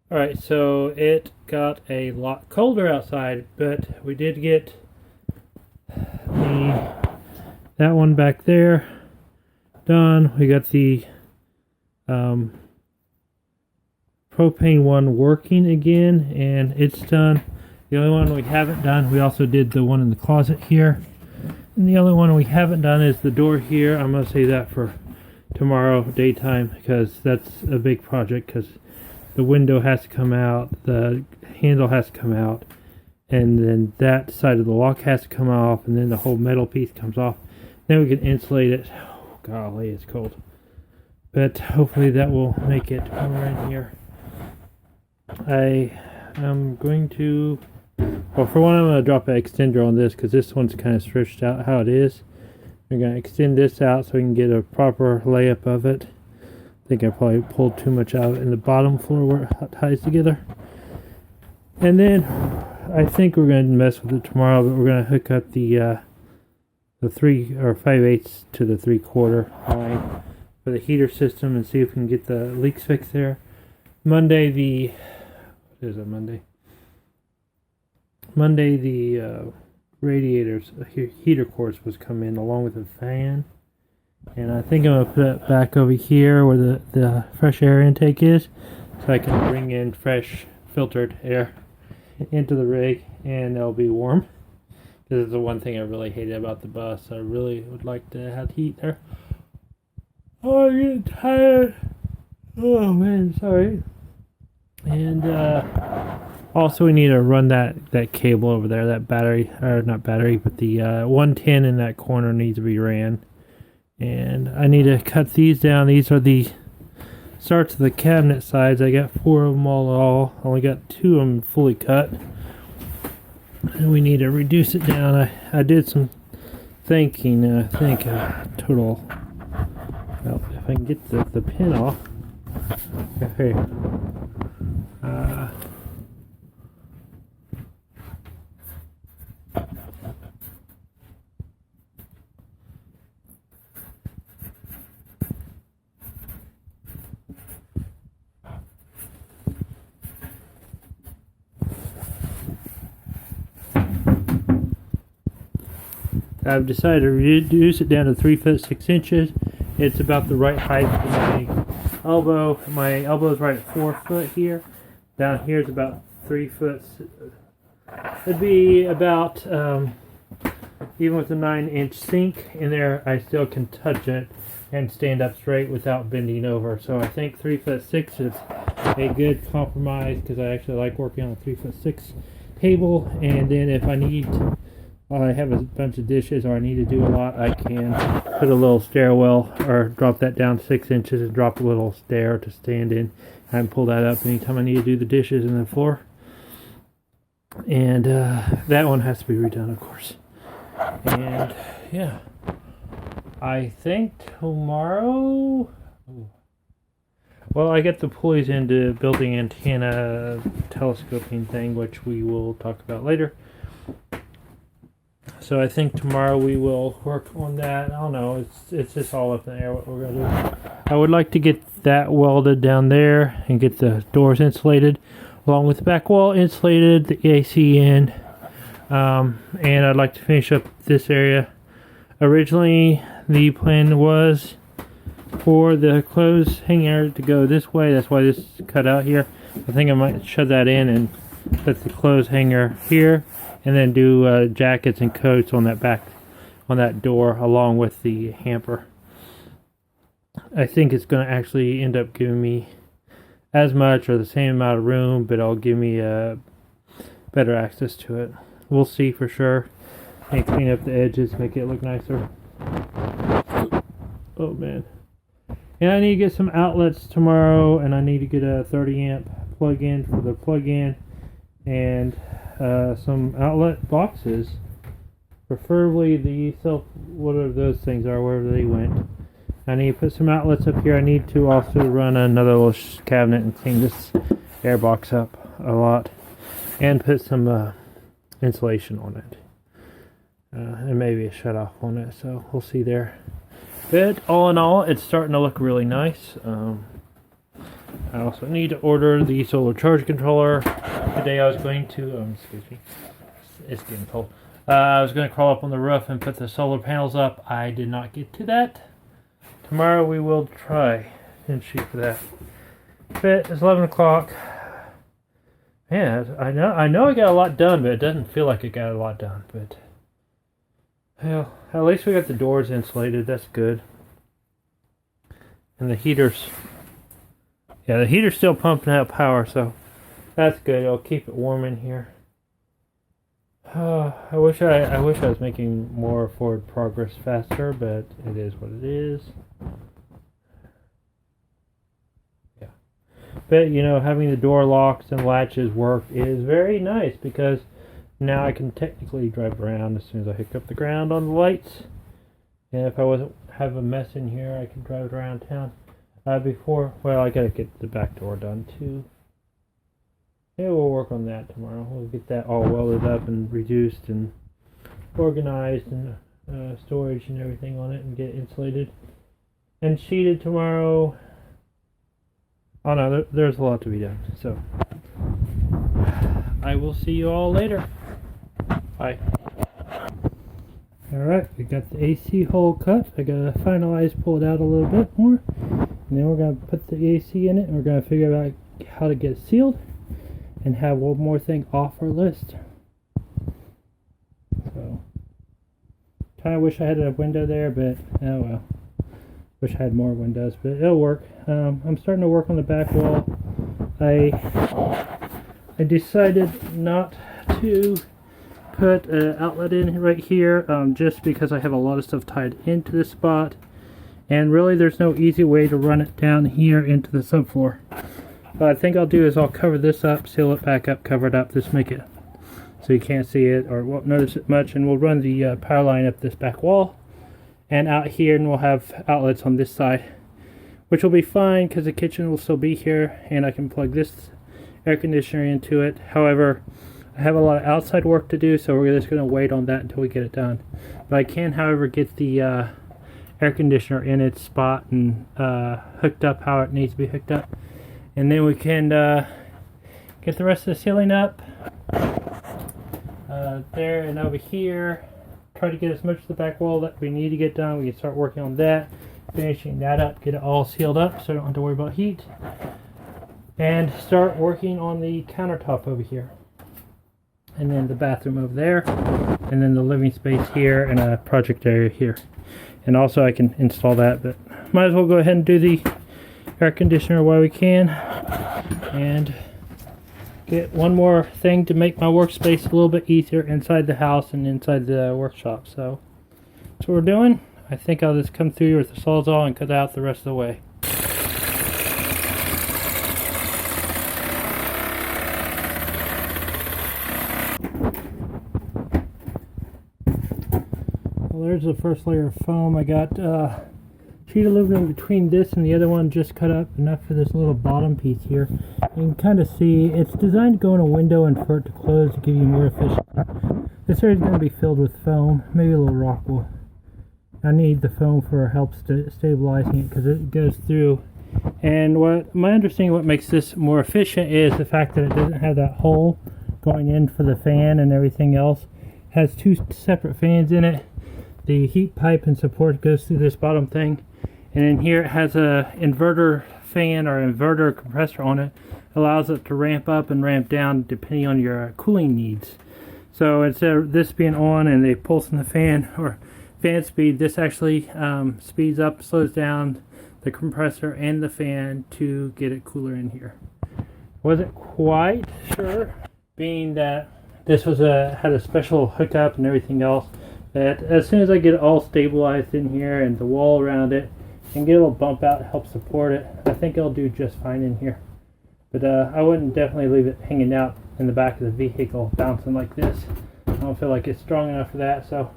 Alright, so it got a lot colder outside, but we did get that one back there done. We got the propane one working again, and it's done. The only one we haven't done, we also did the one in the closet here. And the only one we haven't done is the door here. I'm going to save that for tomorrow daytime because that's a big project, because the window has to come out, the handle has to come out, and then that side of the lock has to come off, and then the whole metal piece comes off. Then we can insulate it. Oh, golly, it's cold. But hopefully that will make it when we're in here. I am going to... Well, for one, I'm going to drop an extender on this because this one's kind of stretched out how it is. We're going to extend this out so we can get a proper layup of it. I think I probably pulled too much out in the bottom floor where it ties together. And then I think we're going to mess with it tomorrow, but we're going to hook up the 3 or 5/8 to the 3/4 line for the heater system and see if we can get the leaks fixed there. Monday what is it, Monday? Monday the radiators, heater core was come in along with the fan. And I think I'm going to put it back over here where the fresh air intake is, so I can bring in fresh filtered air into the rig and it'll be warm. This is the one thing I really hated about the bus. I really would like to have heat there. Oh, I'm getting tired. Oh man, sorry. And also we need to run that cable over there, that battery, or not battery, but the 110 in that corner needs to be ran. And I need to cut these down. These are the starts of the cabinet sides. I got 4 of them all. I only got 2 of them fully cut. And we need to reduce it down. I did some thinking. I think total. Well, if I can get the pin off. Okay. I've decided to reduce it down to 3 foot 6 inches. It's about the right height for my elbow. My elbow is right at 4 foot here. Down here is about 3 foot. It'd be about, even with a 9-inch sink in there, I still can touch it and stand up straight without bending over. So I think 3 foot 6 is a good compromise because I actually like working on a 3 foot 6 table. And then if I need... I have a bunch of dishes or I need to do a lot, I can put a little stairwell or drop that down 6 inches and drop a little stair to stand in and pull that up anytime I need to do the dishes in the floor. And that one has to be redone, of course. And yeah, I think tomorrow... Well, I get the pulleys into building antenna telescoping thing, which we will talk about later. So I think tomorrow we will work on that. I don't know. It's just all up in the air what we're going to do. I would like to get that welded down there and get the doors insulated, along with the back wall insulated, the AC in. And I'd like to finish up this area. Originally, the plan was for the clothes hanger to go this way. That's why this is cut out here. I think I might shove that in and put the clothes hanger here. And then do jackets and coats on that door along with the hamper. I think it's going to actually end up giving me as much or the same amount of room, but it'll give me better access to it. We'll see for sure. And clean up the edges, make it look nicer. Oh man. And I need to get some outlets tomorrow, and I need to get a 30 amp plug-in for the plug-in. And some outlet boxes, preferably the whatever those things are, wherever they went. I need to put some outlets up here. I need to also run another little cabinet and clean this air box up a lot, and put some insulation on it, and maybe a shut off on it. So we'll see there. But all in all, it's starting to look really nice. I also need to order the solar charge controller. Today I was going to, excuse me, it's getting cold. I was going to crawl up on the roof and put the solar panels up. I did not get to that. Tomorrow we will try and shoot for that. But it's 11 o'clock. Man, I know I got a lot done, but it doesn't feel like I got a lot done. But hell, at least we got the doors insulated. That's good. And the heaters. Yeah, the heater's still pumping out power, so that's good. It'll keep it warm in here. I wish I was making more forward progress faster, but it is what it is. Yeah. But, you know, having the door locks and latches work is very nice because now I can technically drive around as soon as I hook up the ground on the lights. And if I wasn't have a mess in here, I could drive around town. Well, I gotta get the back door done too. Yeah, we'll work on that tomorrow. We'll get that all welded up and reduced and organized and storage and everything on it and get insulated and sheeted tomorrow. Oh no, there's a lot to be done. So I will see you all later. Bye. Alright, we got the AC hole cut. I gotta finalize, pull it out a little bit more. And then we're going to put the AC in it, and we're going to figure out how to get it sealed and have one more thing off our list. So, kind of wish I had a window there, but oh well. Wish I had more windows, but it'll work. I'm starting to work on the back wall. I decided not to put an outlet in right here, just because I have a lot of stuff tied into this spot. And really there's no easy way to run it down here into the subfloor. What I think I'll do is I'll cover this up, seal it back up, cover it up, just make it so you can't see it or won't notice it much, and we'll run the power line up this back wall and out here, and we'll have outlets on this side, which will be fine because the kitchen will still be here and I can plug this air conditioner into it. However, I have a lot of outside work to do, so we're just going to wait on that until we get it done. But I can, however, get the air conditioner in its spot and hooked up how it needs to be hooked up, and then we can get the rest of the ceiling up there and over here. Try to get as much of the back wall that we need to get done. We can start working on that, finishing that up, get it all sealed up so I don't have to worry about heat, and start working on the countertop over here, and then the bathroom over there, and then the living space here, and a project area here. And also I can install that, but might as well go ahead and do the air conditioner while we can. And get one more thing to make my workspace a little bit easier inside the house and inside the workshop. So that's what we're doing. I think I'll just come through with the Sawzall and cut out the rest of the way. There's the first layer of foam. I got sheet aluminum between this and the other one, just cut up enough for this little bottom piece here. You can kind of see it's designed to go in a window and for it to close to give you more efficiency. This area is going to be filled with foam, maybe a little rock wool. I need the foam for help stabilizing it because it goes through. And what my understanding what makes this more efficient is the fact that it doesn't have that hole going in for the fan and everything else. It has two separate fans in it. The heat pipe and support goes through this bottom thing, and in here it has a inverter fan or inverter compressor on it. Allows it to ramp up and ramp down depending on your cooling needs. So instead of this being on and they pulse in the fan or fan speed, this actually speeds up, slows down the compressor and the fan to get it cooler in here. Wasn't quite sure, being that this was had a special hookup and everything else, that as soon as I get it all stabilized in here and the wall around it and get a little bump out to help support it, I think it'll do just fine in here. But I wouldn't definitely leave it hanging out in the back of the vehicle bouncing like this. I don't feel like it's strong enough for that. So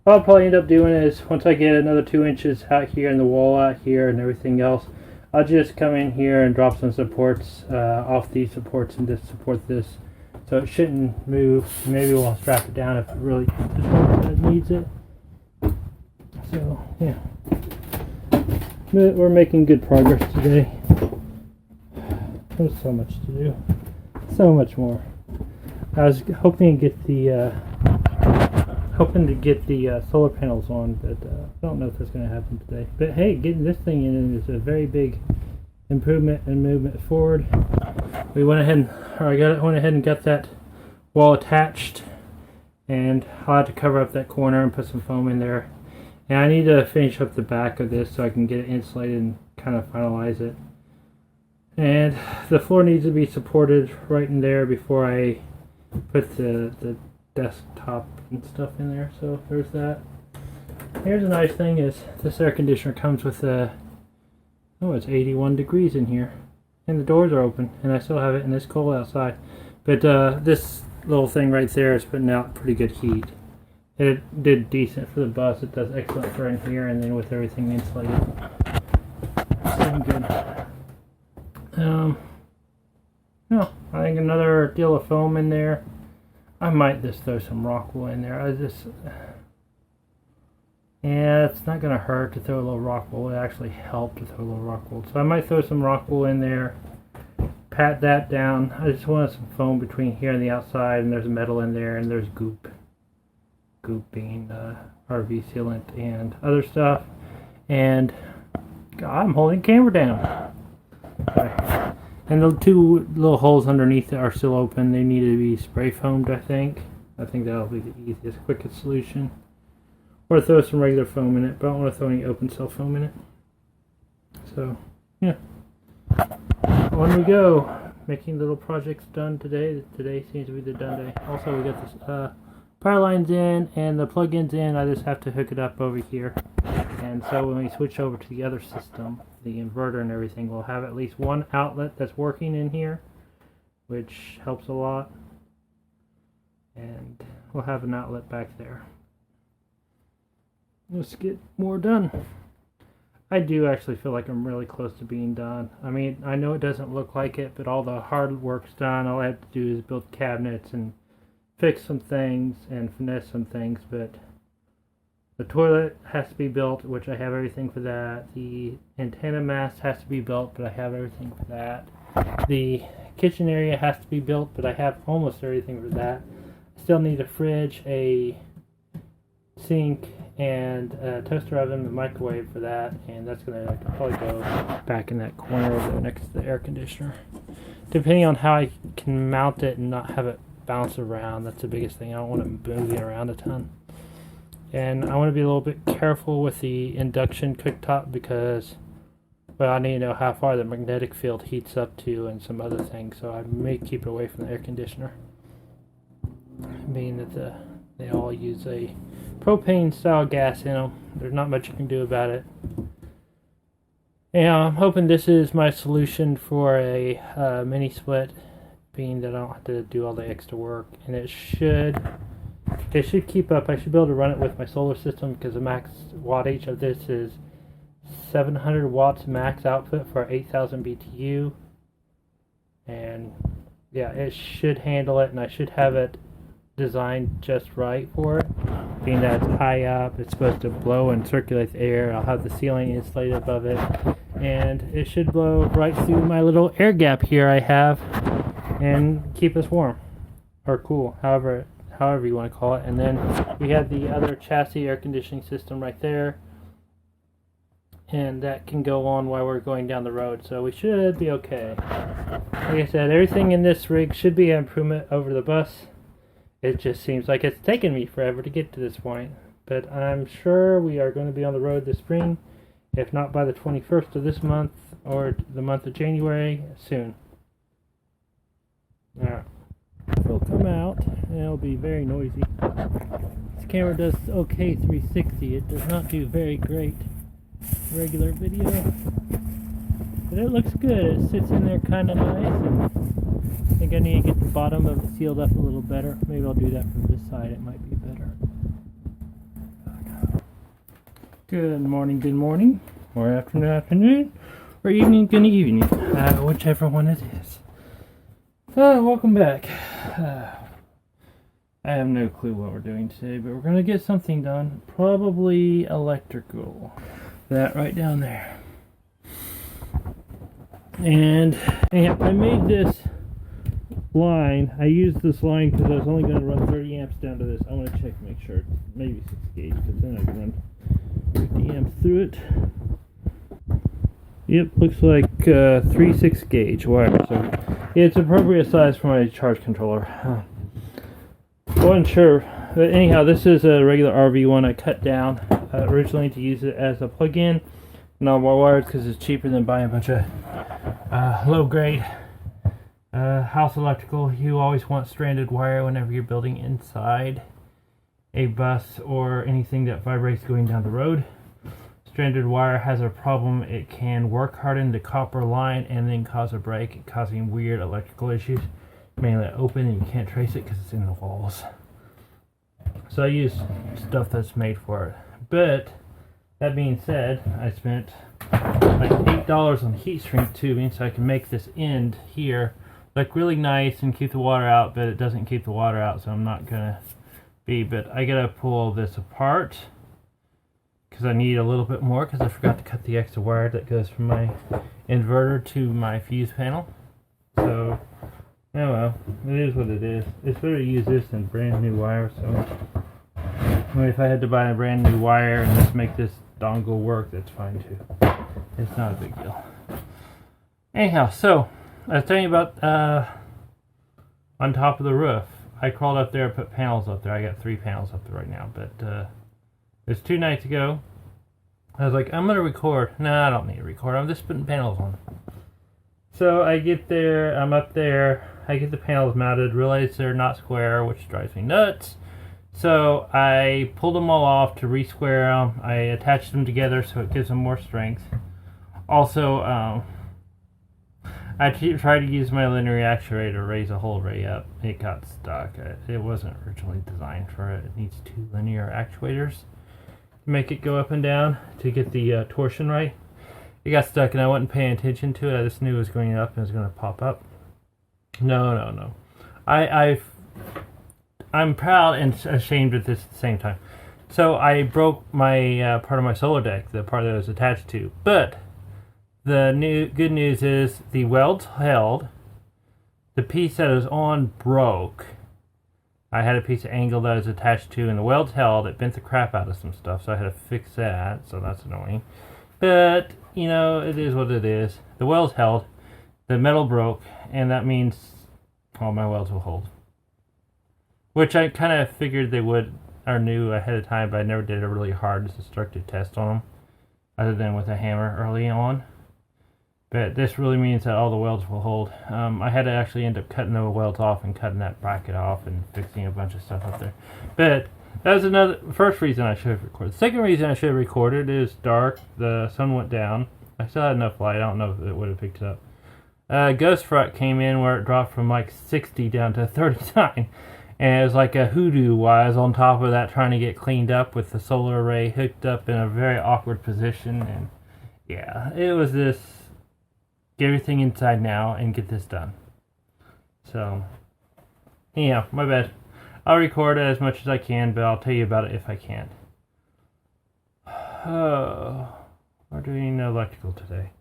what I'll probably end up doing is once I get another 2 inches out here and the wall out here and everything else, I'll just come in here and drop some supports off these supports and just support this. So it shouldn't move. Maybe we'll strap it down if it really needs it. So yeah, but we're making good progress today. There's so much to do. So much more. I was hoping to get the solar panels on, but I don't know if that's going to happen today. But hey, getting this thing in is a very big improvement and movement forward. I went ahead and got that wall attached, and I'll have to cover up that corner and put some foam in there. And I need to finish up the back of this so I can get it insulated and kind of finalize it. And the floor needs to be supported right in there before I put the desktop and stuff in there. So there's that. Here's a nice thing is this air conditioner comes with it's 81 degrees in here, and the doors are open, and I still have it, and it's cold outside. But this little thing right there is putting out pretty good heat. It did decent for the bus. It does excellent for in here, and then with everything insulated, it's doing good. No, I think another deal of foam in there. I might just throw some rock wool in there. Yeah, it's not going to hurt to throw a little rock wool. It actually helped to throw a little rock wool. So I might throw some rock wool in there, pat that down. I just wanted some foam between here and the outside, and there's metal in there, and there's goop. Goop being RV sealant and other stuff. And God, I'm holding the camera down. Okay. And the two little holes underneath it are still open. They need to be spray foamed, I think. I think that'll be the easiest, quickest solution. Or throw some regular foam in it, but I don't want to throw any open cell foam in it. So, yeah. On we go. Making little projects done today. Today seems to be the done day. Also, we got this power lines in and the plug-ins in. I just have to hook it up over here. And so when we switch over to the other system, the inverter and everything, we'll have at least one outlet that's working in here, which helps a lot. And we'll have an outlet back there. Let's get more done. I do actually feel like I'm really close to being done. I mean, I know it doesn't look like it, but all the hard work's done. All I have to do is build cabinets and fix some things and finesse some things, but the toilet has to be built, which I have everything for that. The antenna mast has to be built, but I have everything for that. The kitchen area has to be built, but I have almost everything for that. I still need a fridge, a sink, and a toaster oven and microwave for that, and that's going to probably go back in that corner over there next to the air conditioner. Depending on how I can mount it and not have it bounce around, that's the biggest thing. I don't want it moving around a ton. And I want to be a little bit careful with the induction cooktop because, well, I need to know how far the magnetic field heats up to and some other things, so I may keep it away from the air conditioner. Being that they all use a propane style gas in them. There's not much you can do about it. And I'm hoping this is my solution for a mini split, being that I don't have to do all the extra work, and it should keep up. I should be able to run it with my solar system because the max wattage of this is 700 watts max output for 8,000 BTU, and yeah, it should handle it, and I should have it designed just right for it, being that it's high up. It's supposed to blow and circulate the air. I'll have the ceiling insulated above it, and it should blow right through my little air gap here I have and keep us warm or cool, however you want to call it. And then we have the other chassis air conditioning system right there, and that can go on while we're going down the road, so we should be okay. Like I said, everything in this rig should be an improvement over the bus. It just seems like it's taken me forever to get to this point, but I'm sure we are going to be on the road this spring, if not by the 21st of this month or the month of January, soon. Alright, we'll come out and it'll be very noisy. This camera does okay 360. It does not do very great regular video, but it looks good. It sits in there kind of nice, and I think I need to get the bottom of it sealed up a little better. Maybe I'll do that from this side. It might be better. Good morning, or afternoon, or evening, good evening, whichever one it is. Welcome back. I have no clue what we're doing today, but we're going to get something done. Probably electrical. That right down there. And I made this line. I used this line because I was only going to run 30 amps down to this. I want to check, make sure, maybe 6 gauge, because then I can run 50 amps through it. Yep, looks like 3 6 gauge wire, so it's appropriate size for my charge controller. Wasn't sure, but anyhow, this is a regular RV one I cut down originally to use it as a plug-in. No more wires because it's cheaper than buying a bunch of low-grade house electrical. You always want stranded wire whenever you're building inside a bus or anything that vibrates going down the road. Stranded wire has a problem. It can work harden the copper line and then cause a break, causing weird electrical issues. Mainly open and you can't trace it because it's in the walls. So I use stuff that's made for it. But that being said, I spent like $8 on heat shrink tubing so I can make this end here look really nice and keep the water out, but it doesn't keep the water out, so I'm not gonna but I gotta pull this apart because I need a little bit more because I forgot to cut the extra wire that goes from my inverter to my fuse panel. So, oh well, it is what it is. It's better to use this than brand new wire, so if I had to buy a brand new wire and just make this dongle work, that's fine too. It's not a big deal. Anyhow, so I was telling you about on top of the roof. I crawled up there and put panels up there. I got 3 panels up there right now, but it's 2 nights ago. I was like, I'm going to record. No, I don't need to record. I'm just putting panels on. So I get there, I'm up there, I get the panels mounted, realize they're not square, which drives me nuts. So I pulled them all off to re-square them. I attached them together so it gives them more strength. Also, I tried to use my linear actuator to raise the whole array up. It got stuck. It wasn't originally designed for it. It needs 2 linear actuators to make it go up and down to get the torsion right. It got stuck and I wasn't paying attention to it. I just knew it was going up and it was going to pop up. No. I'm proud and ashamed at this at the same time. So I broke my part of my solar deck, the part that it was attached to. But the good news is the welds held. The piece that was on broke. I had a piece of angle that was attached to, and the welds held. It bent the crap out of some stuff, so I had to fix that. So that's annoying. But you know, it is what it is. The welds held. The metal broke, and that means all my welds will hold. Which I kind of figured they would, or knew ahead of time, but I never did a really hard, destructive test on them, other than with a hammer early on. But this really means that all the welds will hold. I had to actually end up cutting the welds off and cutting that bracket off and fixing a bunch of stuff up there. But that was another first reason I should have recorded. The second reason I should have recorded is dark. The sun went down. I still had enough light. I don't know if it would have picked it up. Ghost front came in where it dropped from like 60 down to 39. And it was like a hoodoo wise on top of that, trying to get cleaned up with the solar array hooked up in a very awkward position. And yeah, it was this, get everything inside now and get this done. So, anyhow, my bad. I'll record it as much as I can, but I'll tell you about it if I can. We're doing electrical today,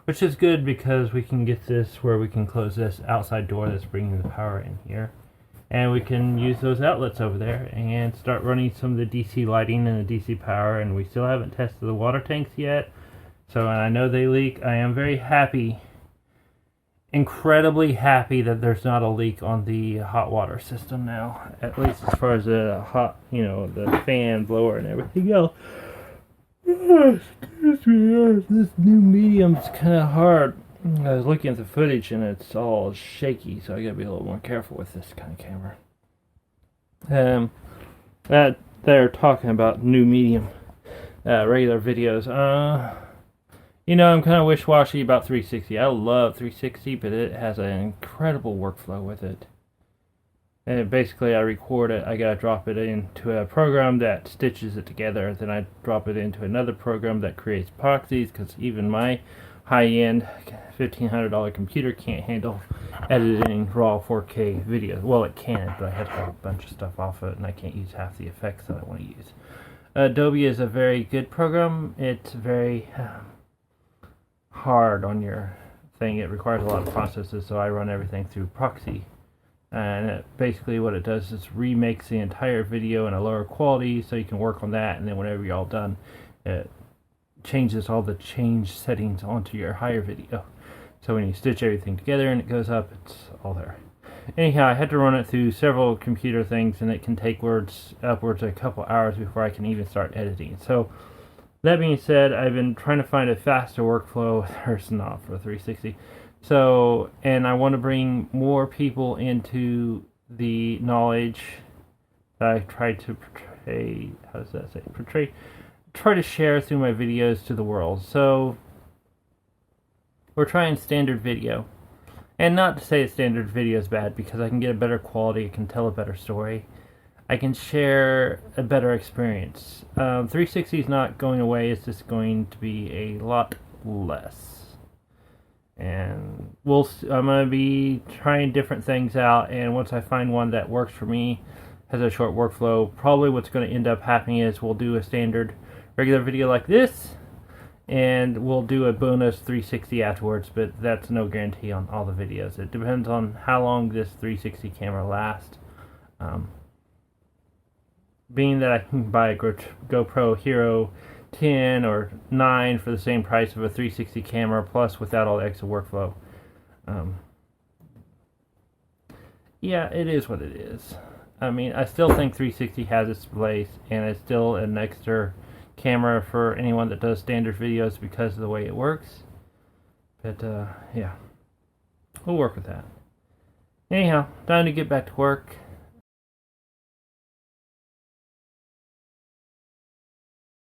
which is good because we can get this where we can close this outside door that's bringing the power in here. And we can use those outlets over there and start running some of the DC lighting and the DC power. And we still haven't tested the water tanks yet. So I know they leak. I am very happy, incredibly happy that there's not a leak on the hot water system now. At least as far as the hot, the fan blower and everything else. Excuse me, this new medium's kind of hard. I was looking at the footage and it's all shaky, so I gotta be a little more careful with this kind of camera. That they're talking about new medium, regular videos. I'm kind of wish-washy about 360. I love 360, but it has an incredible workflow with it. And basically, I record it, I gotta drop it into a program that stitches it together, then I drop it into another program that creates epoxies, because even my high-end $1,500 computer can't handle editing raw 4K videos. Well, it can, but I have to have a bunch of stuff off of it, and I can't use half the effects that I want to use. Adobe is a very good program. It's very hard on your thing. It requires a lot of processes, so I run everything through proxy. And basically what it does is remakes the entire video in a lower quality so you can work on that, and then whenever you're all done, it changes all the change settings onto your higher video. So when you stitch everything together and it goes up, it's all there. Anyhow, I had to run it through several computer things, and it can take upwards of a couple hours before I can even start editing. So that being said, I've been trying to find a faster workflow. There's not for 360. So, and I want to bring more people into the knowledge that I try to portray. How does that say? Portray. Try to share through my videos to the world. So we're trying standard video, and not to say that standard video is bad, because I can get a better quality, I can tell a better story, I can share a better experience. 360 is not going away, it's just going to be a lot less. And I'm going to be trying different things out, and once I find one that works for me, has a short workflow, probably what's going to end up happening is we'll do a standard regular video like this, and we'll do a bonus 360 afterwards, but that's no guarantee on all the videos. It depends on how long this 360 camera lasts. Being that I can buy a GoPro Hero 10 or 9 for the same price of a 360 camera, plus without all the extra workflow. Yeah, it is what it is. I mean, I still think 360 has its place, and it's still an extra camera for anyone that does standard videos because of the way it works. But yeah, we'll work with that. Anyhow, time to get back to work.